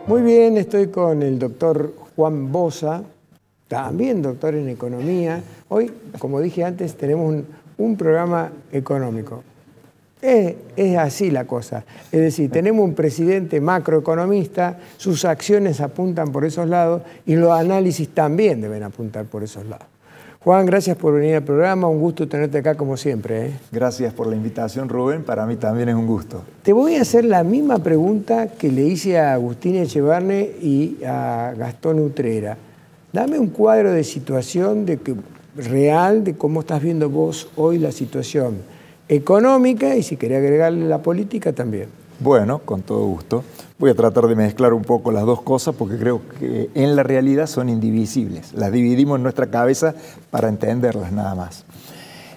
Muy bien, estoy con el doctor Juan Bosa, también doctor en economía. Hoy, como dije antes, tenemos un programa económico. Es así la cosa. Es decir, tenemos un presidente macroeconomista, sus acciones apuntan por esos lados y los análisis también deben apuntar por esos lados. Juan, gracias por venir al programa, un gusto tenerte acá como siempre. Gracias por la invitación, Rubén, para mí también es un gusto. Te voy a hacer la misma pregunta que le hice a Agustín Echevarne y a Gastón Utrera. Dame un cuadro de situación real de cómo estás viendo vos hoy la situación económica y si querés agregarle la política también. Bueno, con todo gusto. Voy a tratar de mezclar un poco las dos cosas porque creo que en la realidad son indivisibles. Las dividimos en nuestra cabeza para entenderlas nada más.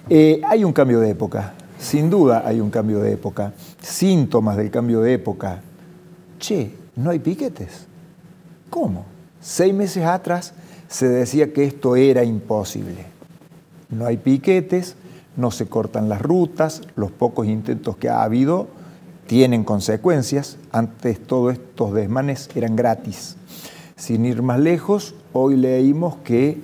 Hay un cambio de época, sin duda hay un cambio de época. Síntomas del cambio de época. Che, ¿no hay piquetes? ¿Cómo? 6 meses atrás se decía que esto era imposible. No hay piquetes, no se cortan las rutas, los pocos intentos que ha habido tienen consecuencias. Antes todos estos desmanes eran gratis. Sin ir más lejos, hoy leímos que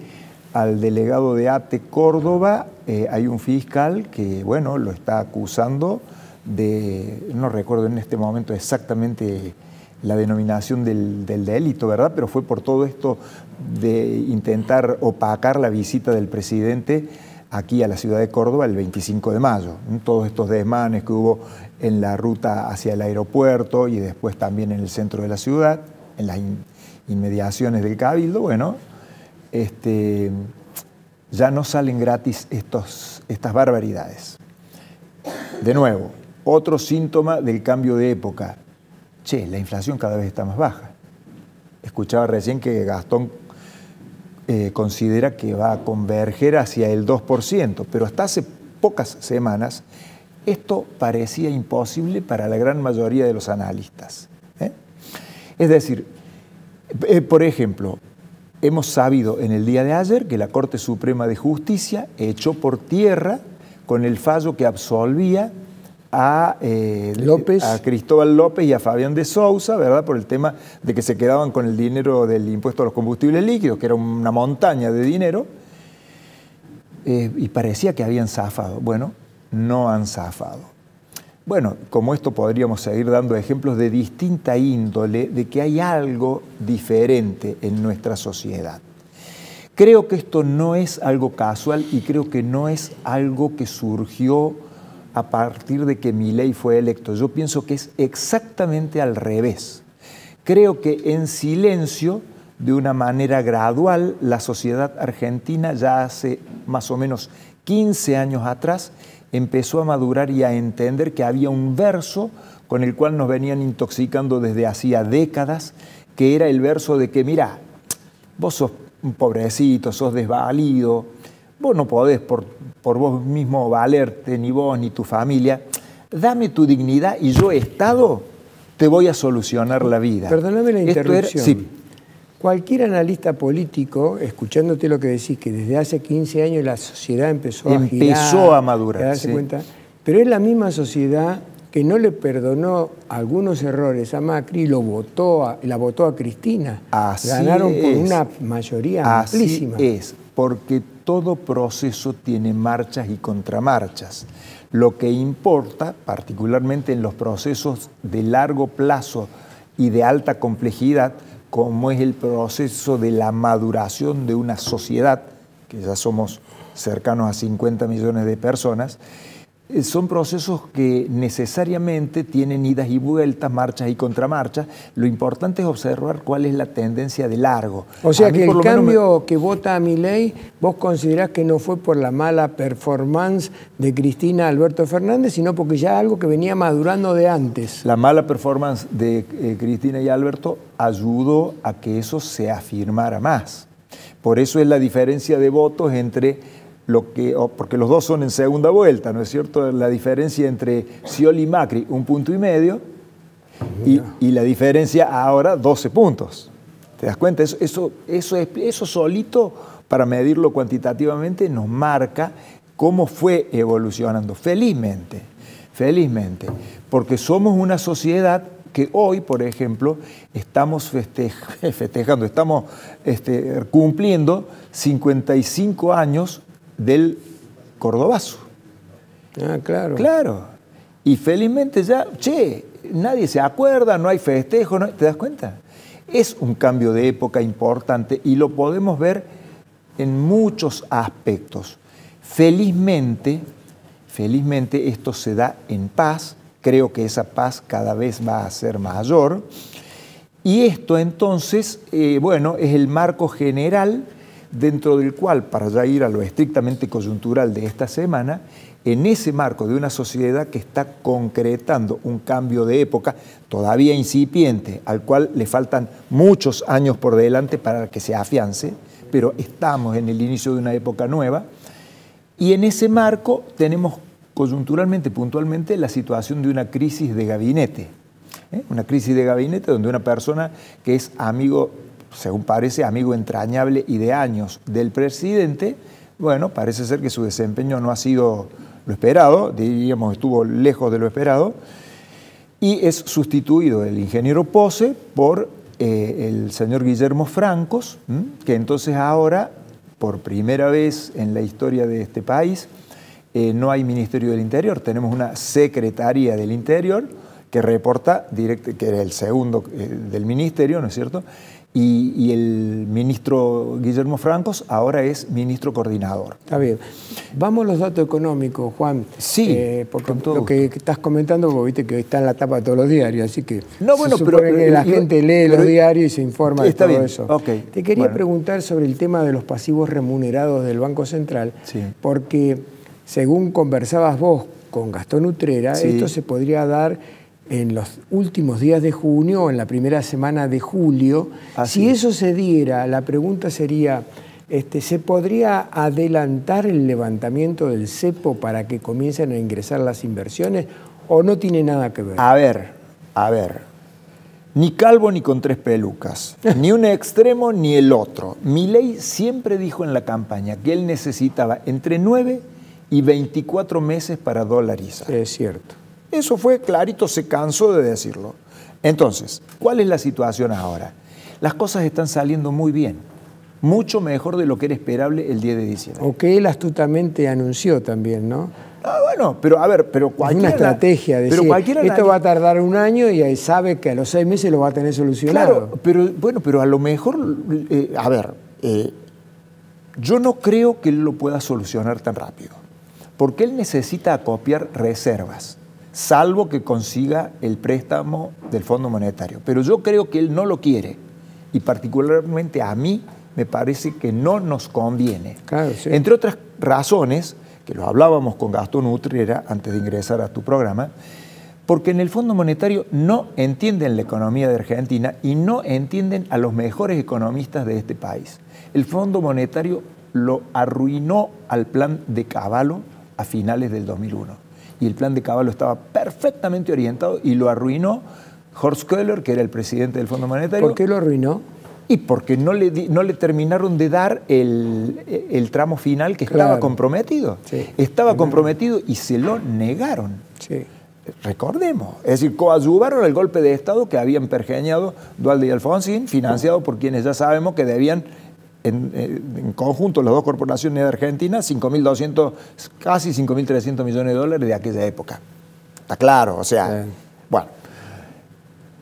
al delegado de ATE Córdoba hay un fiscal que, bueno, lo está acusando de, no recuerdo en este momento exactamente la denominación del delito, ¿verdad? Pero fue por todo esto de intentar opacar la visita del presidente aquí a la ciudad de Córdoba el 25 de mayo. Todos estos desmanes que hubo en la ruta hacia el aeropuerto y después también en el centro de la ciudad, en las inmediaciones del Cabildo, bueno, ya no salen gratis estas barbaridades. De nuevo, otro síntoma del cambio de época. Che, la inflación cada vez está más baja. Escuchaba recién que Gastón considera que va a converger hacia el 2%, pero hasta hace pocas semanas esto parecía imposible para la gran mayoría de los analistas. Es decir, por ejemplo, hemos sabido en el día de ayer que la Corte Suprema de Justicia echó por tierra con el fallo que absolvía a Cristóbal López y a Fabián de Sousa, ¿verdad? Por el tema de que se quedaban con el dinero del impuesto a los combustibles líquidos, que era una montaña de dinero, y parecía que habían zafado. Bueno, no han zafado. Bueno, como esto podríamos seguir dando ejemplos de distinta índole de que hay algo diferente en nuestra sociedad. Creo que esto no es algo casual y creo que no es algo que surgió a partir de que Milei fue electo. Yo pienso que es exactamente al revés. Creo que en silencio, de una manera gradual, la sociedad argentina ya hace más o menos 15 años atrás empezó a madurar y a entender que había un verso con el cual nos venían intoxicando desde hacía décadas, que era el verso de que, mira, vos sos un pobrecito, sos desvalido, vos no podés por vos mismo valerte, ni vos ni tu familia. Dame tu dignidad y yo, Estado, te voy a solucionar la vida. Perdóname la interrupción. Sí. Cualquier analista político, escuchándote lo que decís, que desde hace 15 años la sociedad empezó a girar, a madurar, a darse cuenta, pero es la misma sociedad que no le perdonó algunos errores a Macri y la votó a Cristina. Ganaron por una mayoría amplísima. Así es, porque todo proceso tiene marchas y contramarchas. Lo que importa, particularmente en los procesos de largo plazo y de alta complejidad, como es el proceso de la maduración de una sociedad, que ya somos cercanos a 50 millones de personas, son procesos que necesariamente tienen idas y vueltas, marchas y contramarchas. Lo importante es observar cuál es la tendencia de largo. O sea que el cambio que vota a Milei, vos considerás que no fue por la mala performance de Cristina Alberto Fernández, sino porque ya algo que venía madurando de antes. La mala performance de Cristina y Alberto ayudó a que eso se afirmara más. Por eso es la diferencia de votos entre porque los dos son en segunda vuelta, ¿no es cierto? La diferencia entre Scioli y Macri, 1,5 puntos, y la diferencia ahora, 12 puntos. ¿Te das cuenta? Eso solito, para medirlo cuantitativamente, nos marca cómo fue evolucionando. Felizmente, porque somos una sociedad que hoy, por ejemplo, estamos festejando, estamos cumpliendo 55 años del Cordobazo. Ah, claro. Claro. Y felizmente ya, nadie se acuerda, no hay festejo, ¿no? ¿Te das cuenta? Es un cambio de época importante y lo podemos ver en muchos aspectos. Felizmente esto se da en paz, creo que esa paz cada vez va a ser mayor, y esto entonces, bueno, es el marco general dentro del cual, para ya ir a lo estrictamente coyuntural de esta semana, en ese marco de una sociedad que está concretando un cambio de época todavía incipiente, al cual le faltan muchos años por delante para que se afiance, pero estamos en el inicio de una época nueva, y en ese marco tenemos coyunturalmente, puntualmente, la situación de una crisis de gabinete. Una crisis de gabinete donde una persona que es amigo, según parece, amigo entrañable y de años del presidente, bueno, parece ser que su desempeño no ha sido lo esperado, diríamos, estuvo lejos de lo esperado, y es sustituido el ingeniero Pose por el señor Guillermo Francos, que entonces ahora, por primera vez en la historia de este país, no hay Ministerio del Interior, tenemos una Secretaría del Interior que reporta, que era el segundo del Ministerio, ¿no es cierto? Y el ministro Guillermo Francos ahora es ministro coordinador. Está bien. Vamos a los datos económicos, Juan. Sí, porque lo que estás comentando, vos viste que hoy está en la tapa de todos los diarios, así que no, bueno, se supone que la gente lee los diarios y se informa de todo bien, eso. Okay. Te quería preguntar sobre el tema de los pasivos remunerados del Banco Central, porque según conversabas vos con Gastón Utrera, esto se podría dar en los últimos días de junio o en la primera semana de julio. Si eso se diera, la pregunta sería, ¿se podría adelantar el levantamiento del cepo para que comiencen a ingresar las inversiones o no tiene nada que ver? A ver, ni calvo ni con tres pelucas, ni un extremo ni el otro. Milei siempre dijo en la campaña que él necesitaba entre 9 y 24 meses para dolarizar. Es cierto. Eso fue clarito, se cansó de decirlo. Entonces, ¿cuál es la situación ahora? Las cosas están saliendo muy bien, mucho mejor de lo que era esperable el 10 de diciembre. O que él astutamente anunció también, ¿no? Bueno, pero a ver, pero cualquiera... Es una estrategia, decir, esto va a tardar un año y ahí sabe que a los 6 meses lo va a tener solucionado. Claro, pero a lo mejor, yo no creo que él lo pueda solucionar tan rápido, porque él necesita acopiar reservas, salvo que consiga el préstamo del Fondo Monetario. Pero yo creo que él no lo quiere, y particularmente a mí me parece que no nos conviene. Claro, sí. Entre otras razones, que lo hablábamos con Gastón Utrera antes de ingresar a tu programa, porque en el Fondo Monetario no entienden la economía de Argentina y no entienden a los mejores economistas de este país. El Fondo Monetario lo arruinó al plan de Cavallo a finales del 2001. Y el plan de Cavallo estaba perfectamente orientado y lo arruinó Horst Köhler, que era el presidente del Fondo Monetario. ¿Por qué lo arruinó? Y porque no le terminaron de dar el tramo final que estaba comprometido. Sí. Estaba comprometido y se lo negaron. Sí. Recordemos, es decir, coadyuvaron el golpe de Estado que habían pergeñado Duhalde y Alfonsín, financiado por quienes ya sabemos que debían en conjunto las dos corporaciones de Argentina 5.200, casi 5.300 millones de dólares de aquella época. Está claro, o sea, bueno.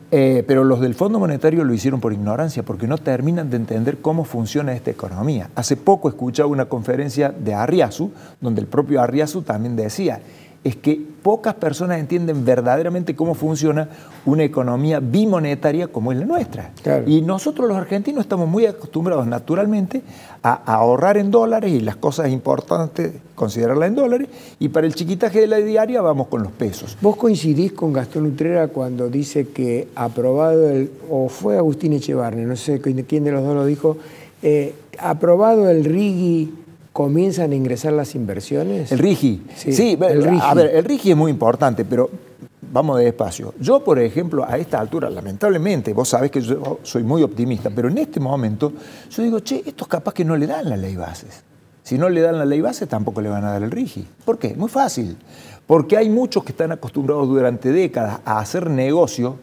Pero los del Fondo Monetario lo hicieron por ignorancia, porque no terminan de entender cómo funciona esta economía. Hace poco escuchaba una conferencia de Arriazu, donde el propio Arriazu también decía, es que pocas personas entienden verdaderamente cómo funciona una economía bimonetaria como es la nuestra. Claro. Y nosotros los argentinos estamos muy acostumbrados naturalmente a ahorrar en dólares y las cosas importantes considerarlas en dólares, y para el chiquitaje de la diaria vamos con los pesos. ¿Vos coincidís con Gastón Utrera cuando dice que aprobado o fue Agustín Echevarne, no sé quién de los dos lo dijo, aprobado el RIGI, ¿comienzan a ingresar las inversiones? El RIGI. Sí, el RIGI. A ver, el RIGI es muy importante, pero vamos despacio. Yo, por ejemplo, a esta altura, lamentablemente, vos sabés que yo soy muy optimista, pero en este momento yo digo, estos capaz que no le dan la ley bases. Si no le dan la ley base, tampoco le van a dar el RIGI. ¿Por qué? Muy fácil. Porque hay muchos que están acostumbrados durante décadas a hacer negocio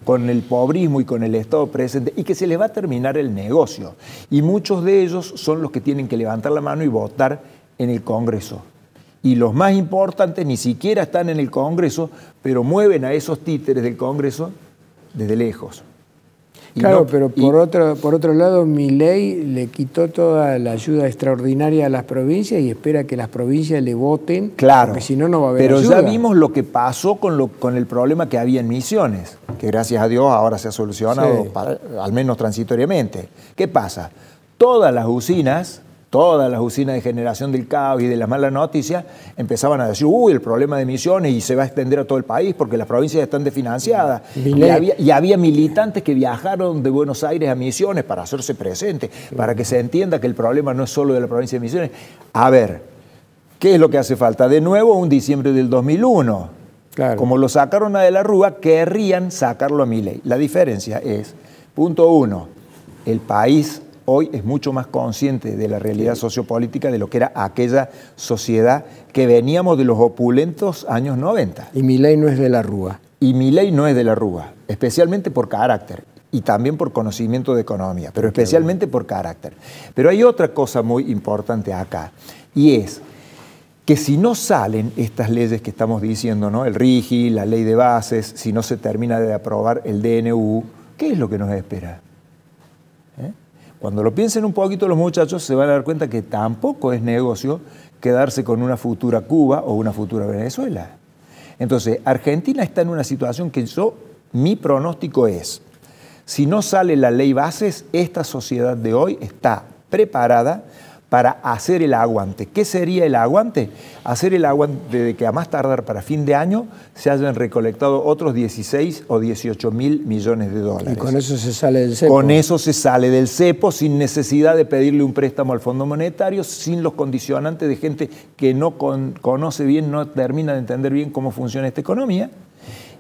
con el pobrismo y con el Estado presente, y que se les va a terminar el negocio. Y muchos de ellos son los que tienen que levantar la mano y votar en el Congreso. Y los más importantes ni siquiera están en el Congreso, pero mueven a esos títeres del Congreso desde lejos. Claro, pero por otro lado, Milei le quitó toda la ayuda extraordinaria a las provincias y espera que las provincias le voten, claro, porque si no, no va a haber pero ayuda. ya vimos lo que pasó con el problema que había en Misiones, que gracias a Dios ahora se ha solucionado, sí, al menos transitoriamente. ¿Qué pasa? Todas las usinas de generación del caos y de las malas noticias empezaban a decir, uy, el problema de Misiones y se va a extender a todo el país porque las provincias están desfinanciadas. Y había militantes que viajaron de Buenos Aires a Misiones para hacerse presentes, para que se entienda que el problema no es solo de la provincia de Misiones. A ver, ¿qué es lo que hace falta? De nuevo, un diciembre del 2001. Claro. Como lo sacaron a De la Rúa, querrían sacarlo a Milei. La diferencia es, punto uno, el país hoy es mucho más consciente de la realidad sociopolítica de lo que era aquella sociedad que veníamos de los opulentos años 90. Y Milei no es De la Rúa. Y Milei no es De la Rúa, especialmente por carácter y también por conocimiento de economía, pero especialmente por carácter. Pero hay otra cosa muy importante acá, y es que si no salen estas leyes que estamos diciendo, ¿no? El RIGI, la ley de bases, si no se termina de aprobar el DNU, ¿qué es lo que nos espera? Cuando lo piensen un poquito los muchachos se van a dar cuenta que tampoco es negocio quedarse con una futura Cuba o una futura Venezuela. Entonces, Argentina está en una situación que mi pronóstico es, si no sale la ley bases, esta sociedad de hoy está preparada para hacer el aguante. ¿Qué sería el aguante? Hacer el aguante de que a más tardar para fin de año se hayan recolectado otros 16 o 18 mil millones de dólares. Y con eso se sale del cepo. Con eso se sale del cepo sin necesidad de pedirle un préstamo al Fondo Monetario, sin los condicionantes de gente que no conoce bien, no termina de entender bien cómo funciona esta economía.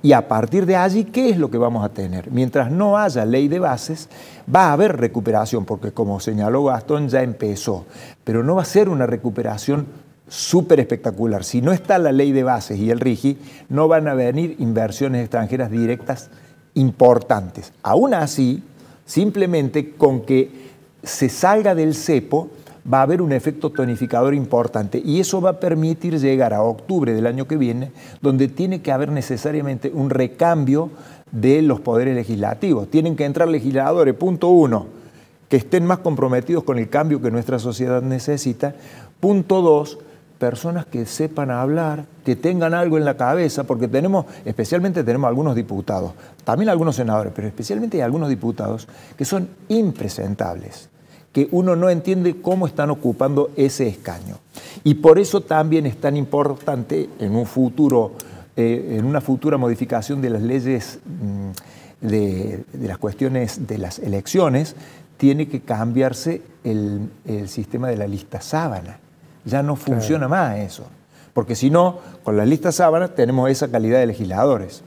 Y a partir de allí, ¿qué es lo que vamos a tener? Mientras no haya ley de bases, va a haber recuperación, porque como señaló Gastón, ya empezó. Pero no va a ser una recuperación súper espectacular. Si no está la ley de bases y el RIGI, no van a venir inversiones extranjeras directas importantes. Aún así, simplemente con que se salga del cepo, va a haber un efecto tonificador importante y eso va a permitir llegar a octubre del año que viene, donde tiene que haber necesariamente un recambio de los poderes legislativos. Tienen que entrar legisladores, punto uno, que estén más comprometidos con el cambio que nuestra sociedad necesita. Punto dos, personas que sepan hablar, que tengan algo en la cabeza, porque especialmente tenemos algunos diputados, también algunos senadores, pero especialmente hay algunos diputados que son impresentables, que uno no entiende cómo están ocupando ese escaño. Y por eso también es tan importante en un futuro, en una futura modificación de las leyes de las cuestiones de las elecciones, tiene que cambiarse el sistema de la lista sábana. Ya no funciona más eso, porque si no, con la lista sábana tenemos esa calidad de legisladores.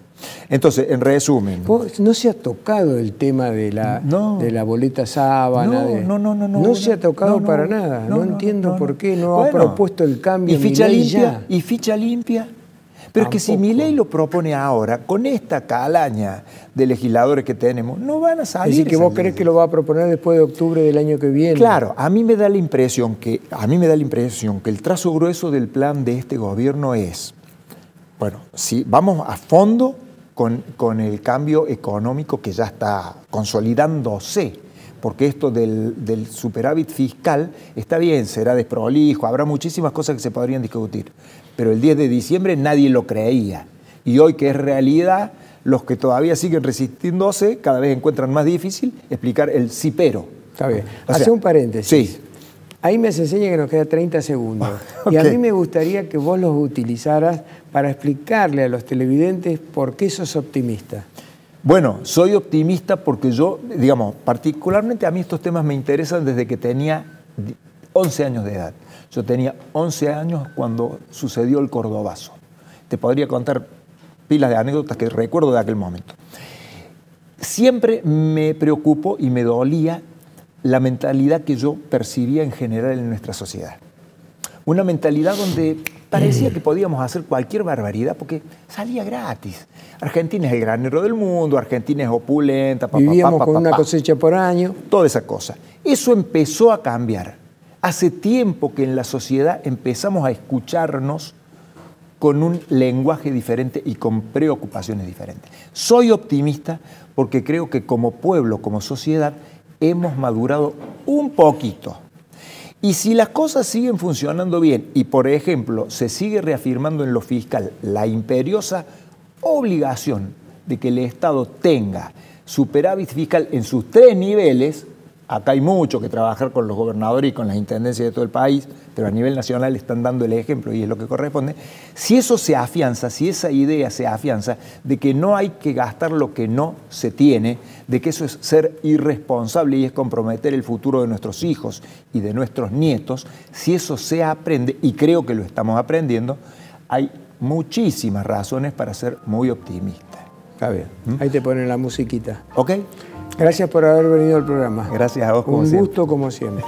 Entonces, en resumen... ¿No se ha tocado el tema de la boleta sábana? No se ha tocado para nada. No entiendo por qué no ha propuesto el cambio. ¿Y ficha limpia? ¿Y ficha limpia? Pero es que si Milei lo propone ahora, con esta calaña de legisladores que tenemos, no van a salir. Es decir, que vos crees que lo va a proponer después de octubre del año que viene. Claro, a mí me da la impresión que el trazo grueso del plan de este gobierno es, bueno, si vamos a fondo con el cambio económico que ya está consolidándose, porque esto del superávit fiscal está bien, será desprolijo, habrá muchísimas cosas que se podrían discutir, pero el 10 de diciembre nadie lo creía. Y hoy que es realidad, los que todavía siguen resistiéndose cada vez encuentran más difícil explicar el sí pero. Está bien. Hace un paréntesis. Sí. Ahí me enseña que nos queda 30 segundos. Okay. Y a mí me gustaría que vos los utilizaras para explicarle a los televidentes por qué sos optimista. Bueno, soy optimista porque yo, digamos, particularmente a mí estos temas me interesan desde que tenía 11 años de edad. Yo tenía 11 años cuando sucedió el Cordobazo. Te podría contar pilas de anécdotas que recuerdo de aquel momento. Siempre me preocupó y me dolía la mentalidad que yo percibía en general en nuestra sociedad. Una mentalidad donde parecía que podíamos hacer cualquier barbaridad porque salía gratis. Argentina es el granero del mundo, Argentina es opulenta. Vivíamos con una cosecha por año. Toda esa cosa. Eso empezó a cambiar. Hace tiempo que en la sociedad empezamos a escucharnos con un lenguaje diferente y con preocupaciones diferentes. Soy optimista porque creo que como pueblo, como sociedad, hemos madurado un poquito. Y si las cosas siguen funcionando bien y, por ejemplo, se sigue reafirmando en lo fiscal la imperiosa obligación de que el Estado tenga superávit fiscal en sus 3 niveles, acá hay mucho que trabajar con los gobernadores y con las intendencias de todo el país, pero a nivel nacional están dando el ejemplo y es lo que corresponde. Si eso se afianza, si esa idea se afianza de que no hay que gastar lo que no se tiene, de que eso es ser irresponsable y es comprometer el futuro de nuestros hijos y de nuestros nietos, si eso se aprende, y creo que lo estamos aprendiendo, hay muchísimas razones para ser muy optimistas. Está bien. Ahí te ponen la musiquita. ¿Ok? Gracias por haber venido al programa. Gracias a vos, como Un siempre. gusto como siempre.